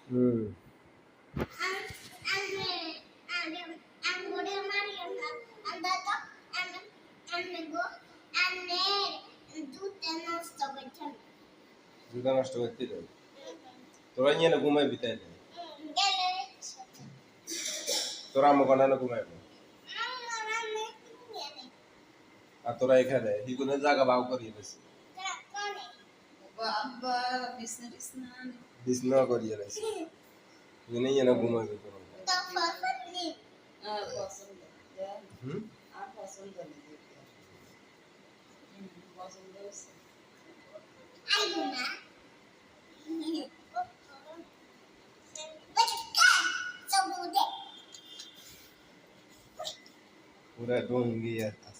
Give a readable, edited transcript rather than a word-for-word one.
হুম জুতা নষ্ট করতে দেয় তোরা নিয়ে না ঘুমাই বিতাই দেয় তোরা আম্মু কন্যা ঘুমাইবে আর তোরা এখানে হিগুনে জায়গা বাউ করিয়ে দিয়েছে বাবা বিছনা করিয়ে দিয়েছে এখানে নিয়ে না ঘুমাইবে তোরা পছন্দ হুম আর পছন্দ নেই পছন্দ হচ্ছে पूरा ढूंढ गया था